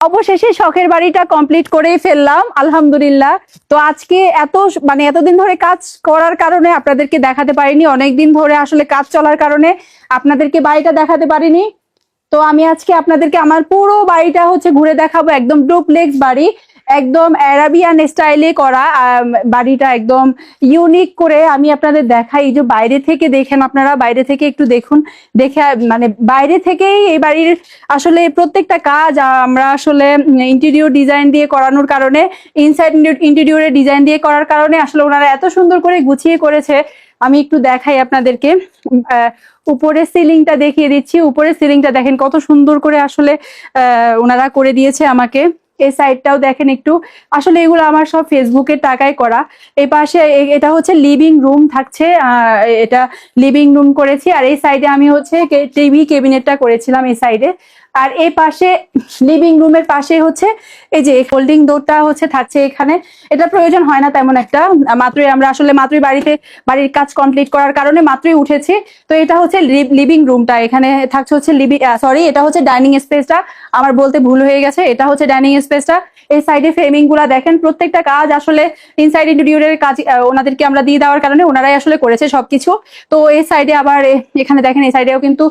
অবশেষে শখের বাড়িটা কমপ্লিট করেই ফেললাম আলহামদুলিল্লাহ। তো আজকে এতদিন ধরে কাজ করার কারণে আপনাদেরকে দেখাতে পারিনি, অনেকদিন ধরে আসলে কাজ চলার কারণে আপনাদেরকে বাড়িটা দেখাতে পারিনি। তো আমি আজকে আপনাদেরকে আমার পুরো বাড়িটা ঘুরে দেখাবো। একদম ডুপ্লেক্স বাড়ি, একদম অ্যারাবিয়ান স্টাইলে করা বাড়িটা একদম ইউনিক করে আমি আপনাদের দেখাই। এই যে বাইরে থেকে দেখেন, আপনারা বাইরে থেকে একটু দেখুন, দেখে মানে বাইরে থেকেই এই বাড়ির আসলে প্রত্যেকটা কাজ আমরা আসলে ইন্টেরিয়র ডিজাইন দিয়ে করানোর কারণে, ইনসাইড ইন্টেরিয়রের ডিজাইন দিয়ে করার কারণে আসলে ওনারা এত সুন্দর করে গুছিয়ে করেছে। আমি একটু দেখাই আপনাদেরকে। উপরের সিলিংটা দেখিয়ে দিচ্ছি। উপরের সিলিংটা দেখেন কত সুন্দর করে আসলে ওনারা করে দিয়েছে আমাকে। এই সাইডটাও দেখেন একটু, আসলে এগুলো আমার সব ফেসবুকের টাকায় করা। এই পাশে এটা লিভিং রুম থাকছে, এটা লিভিং রুম করেছি। আর এই সাইডে আমি টিভি ক্যাবিনেটটা করেছিলাম এই সাইডে। আর এই পাশে লিভিং রুমের পাশে এই যে ফোল্ডিং ডোরটা থাকছে এখানে। এটা প্রয়োজন হয় না তেমন একটা, আমরা আসলে বাড়ির কাজ কমপ্লিট করার কারণে মাত্রই উঠেছি। তো এটা লিভিং রুমটা, এখানে থাকছে এটা ডাইনিং স্পেসটা। আমার বলতে ভুল হয়ে গেছে, এটা ডাইনিং স্পেসটা। এই সাইডে ফ্রেমিং গুলা দেখেন, প্রত্যেকটা কাজ আসলে ইনসাইড ইন্টেরিয়রের কাজ ওনাদেরকে আমরা দিয়ে দেওয়ার কারণে ওনারাই আসলে করেছে সবকিছু। তো এই সাইডে আবার এখানে দেখেন, এই সাইডেও কিন্তু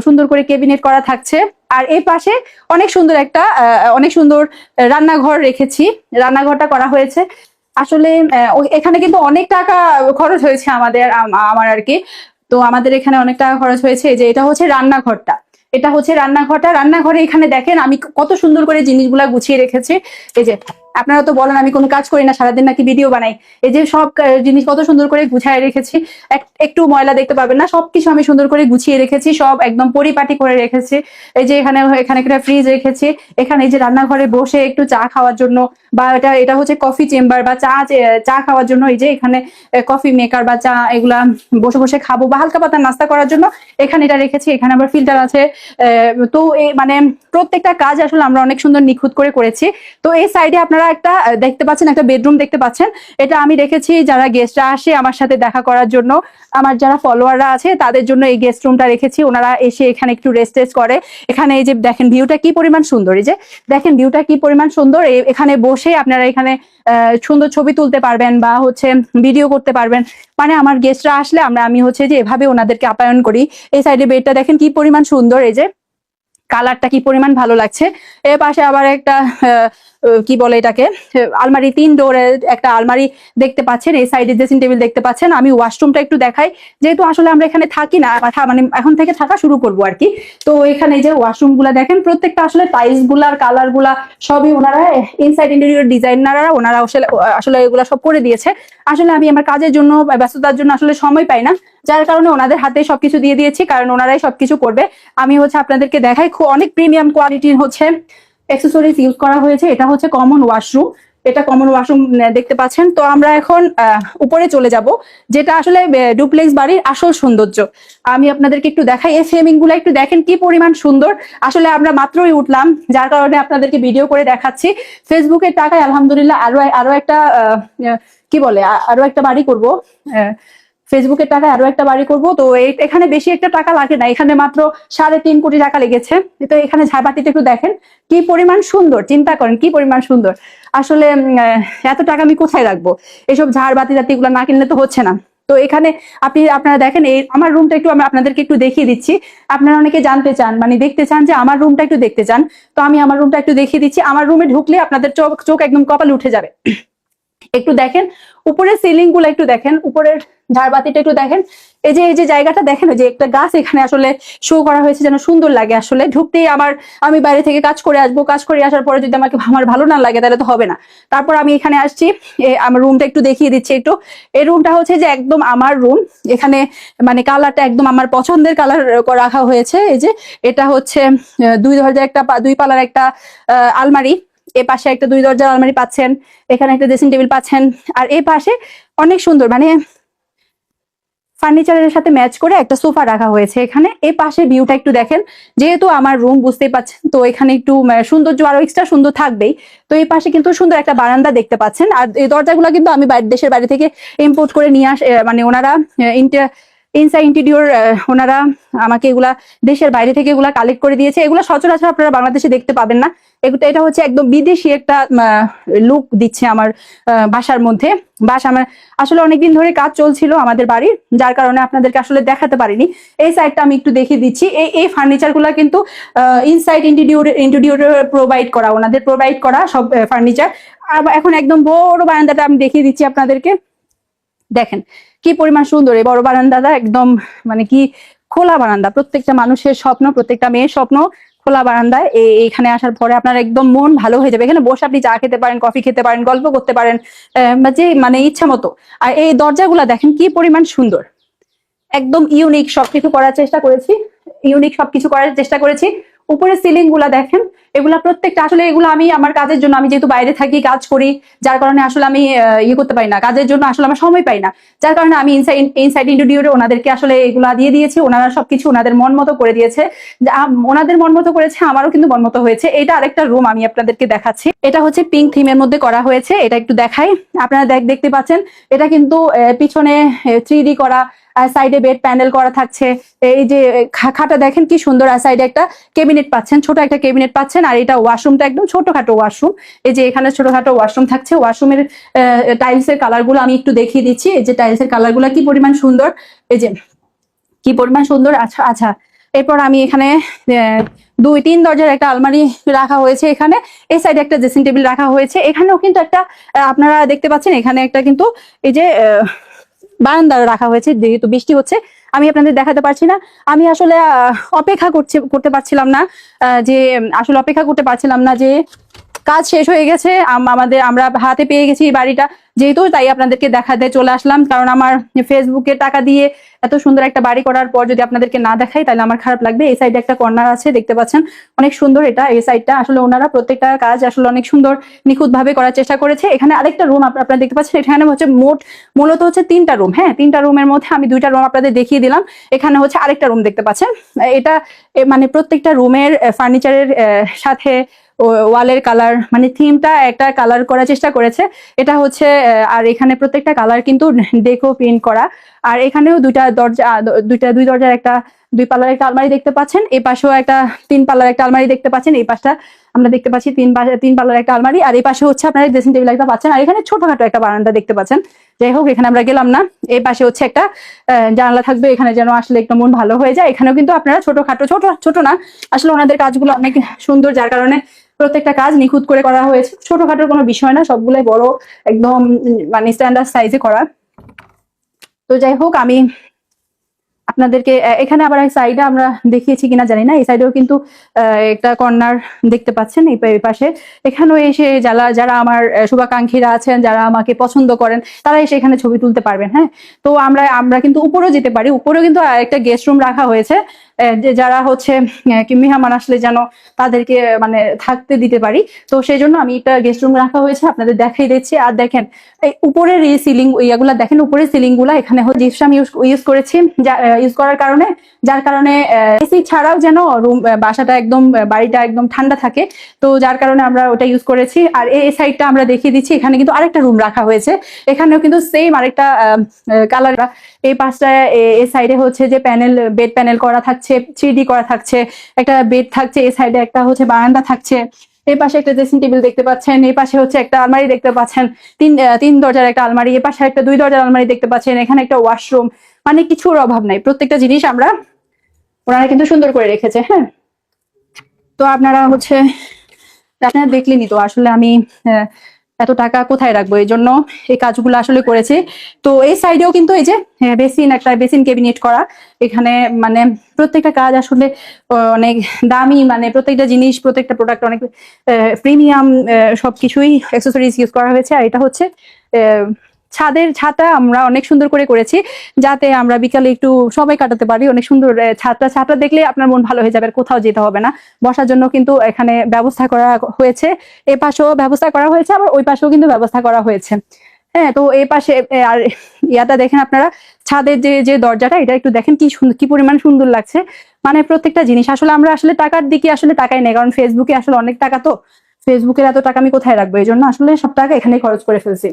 সুন্দর করে ক্যাবিনেট করা থাকছে। আর এই পাশে অনেক সুন্দর রান্নাঘর রেখেছি, রান্নাঘরটা করা হয়েছে। আসলে এখানে কিন্তু অনেক টাকা খরচ হয়েছে আমার আর কি। তো আমাদের এখানে অনেক টাকা খরচ হয়েছে। যে এটা রান্নাঘরটা, রান্নাঘরে এখানে দেখেন আমি কত সুন্দর করে জিনিসগুলা গুছিয়ে রেখেছি। এই যে আপনারা তো বলেন আমি কোনো কাজ করি না, সারাদিন নাকি ভিডিও বানাই। এই যে সব জিনিস কত সুন্দর করে গুছিয়ে রেখেছি, একটু ময়লা দেখতে পাবেন না। সবকিছু আমি সুন্দর করে গুছিয়ে রেখেছি, সব একদম পরিপাটি করে রেখেছি। এই যে এখানে একটা ফ্রিজ রেখেছি। এখানে এই যে রান্নাঘরে বসে একটু চা খাওয়ার জন্য, বা এটা কফি চেম্বার বা চা খাওয়ার জন্য। এই যে এখানে কফি মেকার বা চা এগুলা বসে বসে খাবো বা হালকা পাতলা নাস্তা করার জন্য এখানে এটা রেখেছি। এখানে আবার ফিল্টার আছে। তো মানে প্রত্যেকটা কাজ আসলে আমরা অনেক সুন্দর নিখুঁত করে করেছি। তো এই সাইডে আপনারা একটা দেখতে পাচ্ছেন, একটা বেডরুম দেখতে পাচ্ছেন। এটা আমি রেখেছি যারা গেস্টরা আসে আমার সাথে দেখা করার জন্য, আমার যারা ফলোয়াররা আছে তাদের জন্য এই গেস্ট রুমটা রেখেছি। ওনারা এসে এখানে একটু রেস্ট করে। এখানে এই যে দেখেন ভিউটা কি পরিমাণ সুন্দর, এই যে দেখেন ভিউটা কি পরিমাণ সুন্দর। এখানে বসে আপনারা এখানে সুন্দর ছবি তুলতে পারবেন বা ভিডিও করতে পারবেন। মানে আমার গেস্টরা আসলে আমি যে এভাবে ওনাদেরকে আপ্যায়ন করি। এই সাইডে বেডটা দেখেন কি পরিমাণ সুন্দর, এই যে কালারটা কি পরিমাণ ভালো লাগছে। এর পাশে আবার একটা কি বলে এটাকে, আলমারি, 3 ডোরের একটা আলমারি দেখতে পাচ্ছেন। এই সাইডে ড্রেসিং টেবিল দেখতে পাচ্ছেন। আমি ওয়াশরুমটা একটু দেখাই, যেহেতু আসলে আমরা এখানে থাকি না, মানে এখন থেকে থাকা শুরু করবো আর কি। তো এখানে যে ওয়াশরুম গুলা দেখেন, প্রত্যেকটা আসলে টাইলস গুলার কালার গুলা সবই ওনারা ইনসাইড ইন্টেরিয়র ডিজাইনাররা ওনারা আসলে এগুলা সব করে দিয়েছে। আসলে আমি আমার কাজের জন্য, ব্যস্ততার জন্য আসলে সময় পাই না, যার কারণে ওনাদের হাতে সবকিছু দিয়ে দিয়েছি, কারণ ওনারাই সবকিছু করবে। আমি আপনাদেরকে দেখাই, অনেক প্রিমিয়াম কোয়ালিটির অ্যাক্সেসরিজ ইউজ করা হয়েছে। এটা কমন ওয়াশরুম, এটা কমন ওয়াশরুম দেখতে পাচ্ছেন। তো আমরা এখন উপরে চলে যাব, যেটা আসলে ডুপ্লেক্স বাড়ির আসল সৌন্দর্য। আমি আপনাদেরকে একটু দেখাই, এই ফ্রেমিং গুলো একটু দেখেন কি পরিমাণ সুন্দর। আসলে আমরা মাত্রই উঠলাম, যার কারণে আপনাদেরকে ভিডিও করে দেখাচ্ছি। ফেসবুকের টাকায় আলহামদুলিল্লাহ আরো একটা কি বলে আরো একটা বাড়ি করবো, ফেসবুকের টাকায় আরো একটা বাড়ি করব। তো এখানে বেশি একটা টাকা লাগে না, এখানে মাত্র 3.5 কোটি টাকা লেগেছে। তো এখানে ঝাড়বাতিটা একটু দেখেন কি পরিমাণ সুন্দর, চিন্তা করেন কি পরিমাণ সুন্দর। আসলে এত টাকা আমি কোথায় রাখবো, এসব ঝাড়বাতি গুলো না কিনলে তো হচ্ছে না। তো এখানে আপনারা দেখেন, এই আমার রুমটা একটু আমি আপনাদেরকে একটু দেখিয়ে দিচ্ছি। আপনারা অনেকে জানতে চান, মানে দেখতে চান যে আমার রুমটা একটু দেখতে চান। তো আমি আমার রুমটা একটু দেখিয়ে দিচ্ছি। আমার রুমে ঢুকলে আপনাদের চোখ একদম কপালে উঠে যাবে। একটু দেখেন উপরের সিলিং গুলো, একটু দেখেন উপরের ঝাড়বাতিটা একটু দেখেন। এই যে জায়গাটা দেখেন, যে একটা গাছ এখানে আসলে শো করা হয়েছে যেন সুন্দর লাগে। আসলে ঢুকতেই আমি বাইরে থেকে কাজ করে আসবো, কাজ করে আসার পরে যদি আমার ভালো না লাগে তাহলে তো হবে না। তারপর আমি এখানে আসছি, আমার রুমটা একটু দেখিয়ে দিচ্ছি একটু। এই রুমটা যে একদম আমার রুম। এখানে মানে কালারটা একদম আমার পছন্দের কালার রাখা হয়েছে। এই যে এটা 2 দরজার একটা 2 পাল্লার একটা আলমারি। এ পাশে একটা 2 দরজার আলমারি পাচ্ছেন, এখানে একটা ড্রেসিং টেবিল পাচ্ছেন। আর এই পাশে অনেক সুন্দর মানে ফার্নিচারের সাথে ম্যাচ করে একটা সোফা রাখা হয়েছে এখানে। এই পাশে ভিউটা একটু দেখেন, যেহেতু আমার রুম বুঝতেই পাচ্ছেন, তো এখানে একটু সৌন্দর্য আরো এক্সট্রা সুন্দর থাকবেই। তো এই পাশে কিন্তু সুন্দর একটা বারান্দা দেখতে পাচ্ছেন। আর এই দরজাগুলো কিন্তু আমি দেশের বাইরে থেকে ইম্পোর্ট করে নিয়ে মানে ওনারা ইনসাইড ইন্টেরিয়র ওনারা আমাকে এগুলা দেশের বাইরে থেকে এগুলা কালেক্ট করে দিয়েছে। এগুলা সচরাচর আপনারা বাংলাদেশে দেখতে পাবেন না। এটা হচ্ছে একদম বিদেশি একটা লুক দিচ্ছে আমার বাসার মধ্যে। আমার আসলে অনেকদিন ধরে কাজ চলছিল আমাদের বাড়ির, যার কারণে আপনাদেরকে আসলে দেখাতে পারিনি। এই সাইডটা আমি একটু দেখিয়ে দিচ্ছি। এই ফার্নিচার গুলা কিন্তু ইনসাইড ইন্টেরিয়র প্রোভাইড করা, ওনাদের প্রোভাইড করা সব ফার্নিচার। এখন একদম বড় বারান্দাটা আমি দেখিয়ে দিচ্ছি আপনাদেরকে। দেখেন কি পরিমাণ সুন্দর এই বড় বারান্দাটা, একদম মানে কি খোলা বারান্দা। প্রত্যেকটা মানুষের স্বপ্ন, প্রত্যেকটা মেয়ের স্বপ্ন খোলা বারান্দায় এইখানে আসার পরে আপনার একদম মন ভালো হয়ে যাবে। এখানে বসে আপনি চা খেতে পারেন, কফি খেতে পারেন, গল্প করতে পারেন, যে মানে ইচ্ছা মতো। আর এই দরজাগুলা দেখেন কি পরিমাণ সুন্দর, একদম ইউনিক সবকিছু করার চেষ্টা করেছি, উপরে সিলিং গুলা দেখেন, এগুলা প্রত্যেকটা আসলে এগুলো আমি আমার কাজের জন্য, আমি যেহেতু বাইরে থাকি কাজ করি, যার কারণে আসলে আমি করতে পারি না, কাজের জন্য আসলে আমার সময় পাই না, যার কারণে আমি ইনসাইড ইন্টেরিয়রে ওনাদেরকে আসলে এগুলা দিয়ে দিয়েছি। ওনারা সবকিছু ওনাদের মন মতো করে দিয়েছে, ওনাদের মন মতো করেছে, আমারও কিন্তু মন মতো হয়েছে। এটা আরেকটা রুম আমি আপনাদেরকে দেখাচ্ছি। এটা হচ্ছে পিঙ্ক থিমের মধ্যে করা হয়েছে। এটা একটু দেখাই, আপনারা দেখতে পাচ্ছেন এটা কিন্তু পিছনে 3D করা, আর সাইডে বেড প্যানেল করা থাকছে। এই যে খাটা দেখেন কি সুন্দর, আর সাইডে একটা কেবিনেট পাচ্ছেন, ছোট একটা কেবিনেট পাচ্ছেন। আর এটা ওয়াশরুমটা একদম ছোটখাটো ওয়াশরুম। এই যে এখানে ছোটখাটো ওয়াশরুম থাকছে। ওয়াশরুমের টাইলস এর কালার গুলো আমি একটু দেখিয়ে দিচ্ছি। এই যে টাইলস এর কালার গুলো কি পরিমাণ সুন্দর, এই যে কি পরিমাণ সুন্দর। আচ্ছা আচ্ছা, এরপর আমি এখানে 2-3 দরজার একটা আলমারি রাখা হয়েছে। এখানে এই সাইডে একটা ড্রেসিং টেবিল রাখা হয়েছে। এখানেও কিন্তু একটা আপনারা দেখতে পাচ্ছেন, এখানে একটা কিন্তু এই যে বারান্দা রাখা হয়েছে। যেহেতু বৃষ্টি হচ্ছে আমি আপনাদের দেখাতে পারছি না। আমি আসলে অপেক্ষা করতে পারছিলাম না, যে কাজ শেষ হয়ে গেছে, আমরা হাতে পেয়ে গেছি বাড়িটা যেহেতু, তাই আপনাদেরকে দেখাতে চলে আসলাম। কারণ আমার ফেসবুকে টাকা দিয়ে এত সুন্দর একটা বাড়ি করার পর যদি আপনাদেরকে না দেখাই তাহলে আমার খারাপ লাগবে। এই সাইডে একটা কর্নার আছে, দেখতে পাচ্ছেন অনেক সুন্দর। এটা এই সাইডটা আসলে ওনারা প্রত্যেকটা কাজ আসলে অনেক সুন্দর নিখুঁত ভাবে করার চেষ্টা করেছে। এখানে আরেকটা রুম আপনারা দেখতে পাচ্ছেন। এখানে হচ্ছে মূলত হচ্ছে 3টা রুম। হ্যাঁ, 3টা রুমের মধ্যে আমি 2টা রুম আপনাদের দেখিয়ে দিলাম। এখানে হচ্ছে আরেকটা রুম দেখতে পাচ্ছেন। এটা মানে প্রত্যেকটা রুমের ফার্নিচারের সাথে ওয়ালের কালার মানে থিমটা একটা কালার করার চেষ্টা করেছে। এটা হচ্ছে আর এখানে প্রত্যেকটা কালার কিন্তু ডেকো প্রিন্ট করা। আর এখানেও দুই দরজার একটা 2 পাল্লার একটা আলমারি দেখতে পাচ্ছেন। এই পাশেও একটা 3 পাল্লার একটা আলমারি দেখতে পাচ্ছেন। এই পাশটা আমরা দেখতে পাচ্ছি 3 পাল্লার একটা আলমারি। আর এই পাশে হচ্ছে আপনারা ড্রেসিং টেবিল একটা পাচ্ছেন। আর এখানে ছোটখাটো একটা বারান্দা দেখতে পাচ্ছেন। যাই হোক, এখানে আমরা গেলাম না। এই পাশে হচ্ছে একটা জানালা থাকবে, এখানে যেন আসলে একটু মন ভালো হয়ে যায়। এখানেও কিন্তু আপনারা ছোটখাটো, ছোট না আসলে ওনাদের কাজগুলো অনেক সুন্দর, যার কারণে প্রত্যেকটা কাজ নিখুঁত করে করা হয়েছে। ছোটখাটোর কোনো বিষয় না, সবগুলোই বড় একদম মানে স্ট্যান্ডার্ড সাইজে করা। তো যাই হোক, আমি আপনাদেরকে এখানে আবার এক সাইডে আমরা দেখিয়েছি কিনা জানি না, এই সাইডেও কিন্তু একটা কর্নার দেখতে পাচ্ছেন এই পাশে। এখানেও এসে যারা আমার শুভাকাঙ্ক্ষীরা আছেন, যারা আমাকে পছন্দ করেন, তারা এসে এখানে ছবি তুলতে পারবেন। হ্যাঁ, তো আমরা কিন্তু উপরেও যেতে পারি। উপরেও কিন্তু একটা গেস্ট রুম রাখা হয়েছে, যে যারা হচ্ছে মেহমান আসলে যেন তাদেরকে মানে থাকতে দিতে পারি। তো সেই জন্য আমি একটা গেস্ট রুম রাখা হয়েছে, আপনাদের দেখাই দিচ্ছি। আর দেখেন এই উপরের এই সিলিং ইয়াগুলা দেখেন, উপরের সিলিং গুলা এখানে জিপসাম ইউজ করেছি, ইউজ করার কারণে, যার কারণে এসি ছাড়াও যেন বাসাটা একদম বাড়িটা একদম ঠান্ডা থাকে। তো যার কারণে আমরা ওটা ইউজ করেছি। আর এই সাইডটা আমরা দেখিয়ে দিচ্ছি, এখানে কিন্তু আরেকটা রুম রাখা হয়েছে। এখানেও কিন্তু সেম আরেকটা কালার। এই পাশটায় এই সাইডে হচ্ছে যে বেড প্যানেল করা থাকছে, 3D করা থাকছে, একটা বেড থাকছে। এই সাইডে একটা হচ্ছে বারান্দা থাকছে। এই পাশে একটা ড্রেসিং টেবিল দেখতে পাচ্ছেন। এই পাশে হচ্ছে একটা আলমারি দেখতে পাচ্ছেন, 3 দরজার একটা আলমারি। এই পাশে একটা 2 দরজার আলমারি দেখতে পাচ্ছেন। এখানে একটা ওয়াশরুম, মানে কিছুর অভাব নাই। প্রত্যেকটা জিনিস ওনারা কিন্তু সুন্দর করে রেখেছে। হ্যাঁ, তো আপনারা দেখলেনই তো আসলে আমি এত টাকা কোথায় রাখবো, এই জন্য এই কাজগুলো আসলে করেছি। তো এই সাইডেও কিন্তু এই যে বেসিন ক্যাবিনেট করা। এখানে মানে প্রত্যেকটা কাজ আসলে অনেক দামি, মানে প্রত্যেকটা জিনিস, প্রত্যেকটা প্রোডাক্ট অনেক প্রিমিয়াম, সবকিছুই অ্যাক্সেসরিজ ইউজ করা হয়েছে। আর এটা হচ্ছে ছাদটা আমরা অনেক সুন্দর করে করেছি, যাতে আমরা বিকালে একটু সবাই কাটাতে পারি। অনেক সুন্দর ছাদটা দেখলে আপনার মন ভালো হয়ে যাবে, কোথাও যেতে হবে না। বসার জন্য কিন্তু এখানে ব্যবস্থা করা হয়েছে, এই পাশেও ব্যবস্থা করা হয়েছে, আবার ওই পাশেও কিন্তু ব্যবস্থা করা হয়েছে। হ্যাঁ, তো এই পাশে আর ইয়াটা দেখেন আপনারা, ছাদের যে দরজাটা, এটা একটু দেখেন কি পরিমাণ সুন্দর লাগছে। মানে প্রত্যেকটা জিনিস আমরা আসলে টাকার দিকে আসলে তাকাই নেই, কারণ ফেসবুকে আসলে অনেক টাকা, তো ফেসবুকের এত টাকা আমি কোথায় রাখবো, এই জন্য আসলে সব টাকা এখানে খরচ করে ফেলছি।